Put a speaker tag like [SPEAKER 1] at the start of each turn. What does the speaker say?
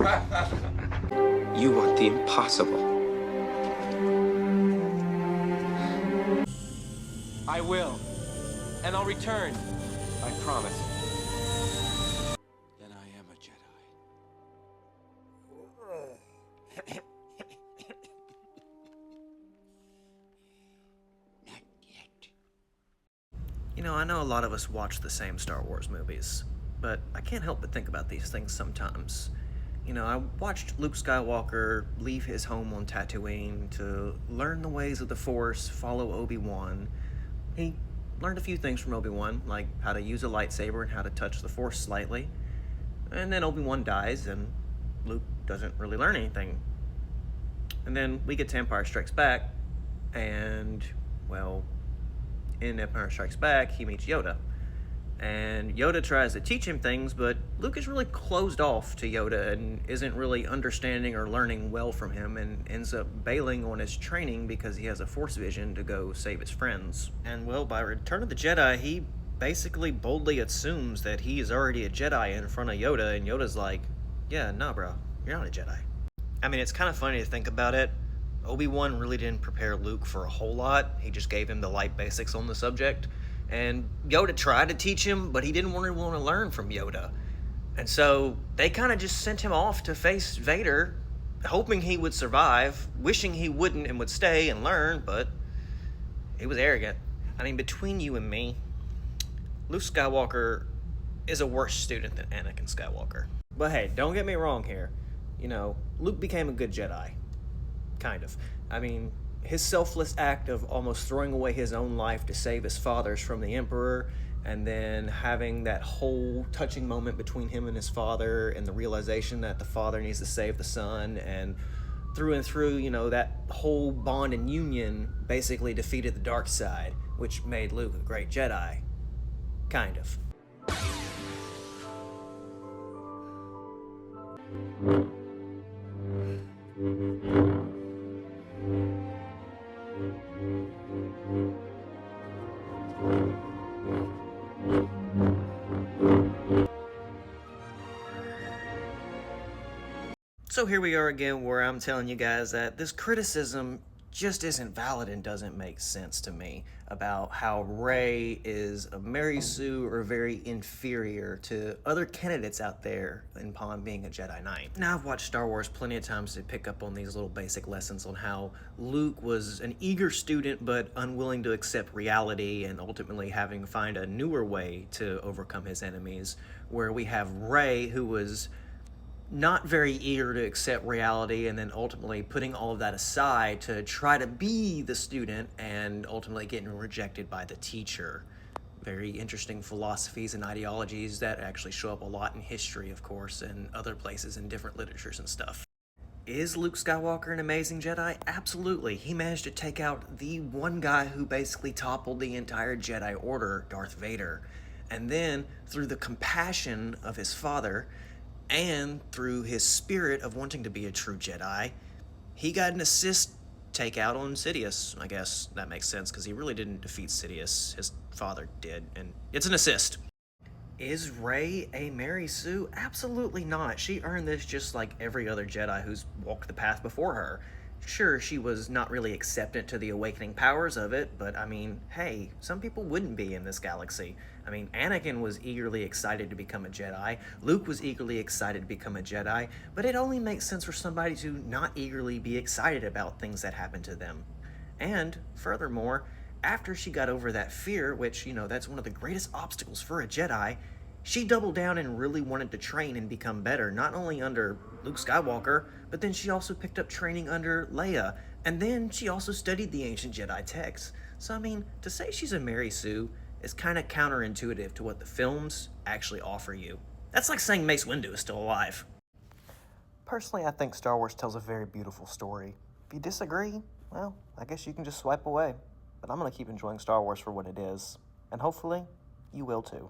[SPEAKER 1] You want the impossible.
[SPEAKER 2] I will. And I'll return. I promise.
[SPEAKER 1] Then I am a Jedi. Not yet.
[SPEAKER 3] You know, I know a lot of us watch the same Star Wars movies, but I can't help but think about these things sometimes. You know, I watched Luke Skywalker leave his home on Tatooine to learn the ways of the Force, follow Obi-Wan. He learned a few things from Obi-Wan, like how to use a lightsaber and how to touch the Force slightly. And then Obi-Wan dies, and Luke doesn't really learn anything. And then we get to Empire Strikes Back, and, well, in Empire Strikes Back, he meets Yoda. And Yoda tries to teach him things, but Luke is really closed off to Yoda and isn't really understanding or learning well from him, and ends up bailing on his training because he has a Force vision to go save his friends. And well, by Return of the Jedi, he basically boldly assumes that he is already a Jedi in front of Yoda, and Yoda's like, yeah, nah bro, you're not a Jedi. I mean, it's kind of funny to think about it. Obi-Wan really didn't prepare Luke for a whole lot. He just gave him the light basics on the subject. And Yoda tried to teach him, but he didn't want to learn from Yoda. And so they kind of just sent him off to face Vader, hoping he would survive, wishing he wouldn't and would stay and learn, but he was arrogant. I mean, between you and me, Luke Skywalker is a worse student than Anakin Skywalker. But hey, don't get me wrong here. You know, Luke became a good Jedi. Kind of. I mean, his selfless act of almost throwing away his own life to save his father's from the Emperor, and then having that whole touching moment between him and his father, and the realization that the father needs to save the son, and through, you know, that whole bond and union basically defeated the dark side, which made Luke a great Jedi. Kind of. So here we are again, where I'm telling you guys that this criticism just isn't valid and doesn't make sense to me about how Rey is a Mary Sue or very inferior to other candidates out there upon being a Jedi Knight. Now, I've watched Star Wars plenty of times to pick up on these little basic lessons on how Luke was an eager student but unwilling to accept reality, and ultimately having to find a newer way to overcome his enemies, where we have Rey, who was not very eager to accept reality, and then ultimately putting all of that aside to try to be the student, and ultimately getting rejected by the teacher. Very interesting philosophies and ideologies that actually show up a lot in history, of course, and other places in different literatures and stuff. Is Luke Skywalker an amazing Jedi? Absolutely. He managed to take out the one guy who basically toppled the entire Jedi Order, Darth Vader. And then, through the compassion of his father, and through his spirit of wanting to be a true Jedi, he got an assist takeout on Sidious. I guess that makes sense, because he really didn't defeat Sidious. His father did, and it's an assist. Is Rey a Mary Sue? Absolutely not. She earned this just like every other Jedi who's walked the path before her. Sure, she was not really acceptant to the awakening powers of it, but I mean, hey, some people wouldn't be in this galaxy. I mean, Anakin was eagerly excited to become a Jedi, Luke was eagerly excited to become a Jedi, but it only makes sense for somebody to not eagerly be excited about things that happen to them. And, furthermore, after she got over that fear, which, you know, that's one of the greatest obstacles for a Jedi, she doubled down and really wanted to train and become better, not only under Luke Skywalker, but then she also picked up training under Leia, and then she also studied the ancient Jedi texts. So, I mean, to say she's a Mary Sue is kind of counterintuitive to what the films actually offer you. That's like saying Mace Windu is still alive. Personally, I think Star Wars tells a very beautiful story. If you disagree, well, I guess you can just swipe away. But I'm going to keep enjoying Star Wars for what it is, and hopefully, you will too.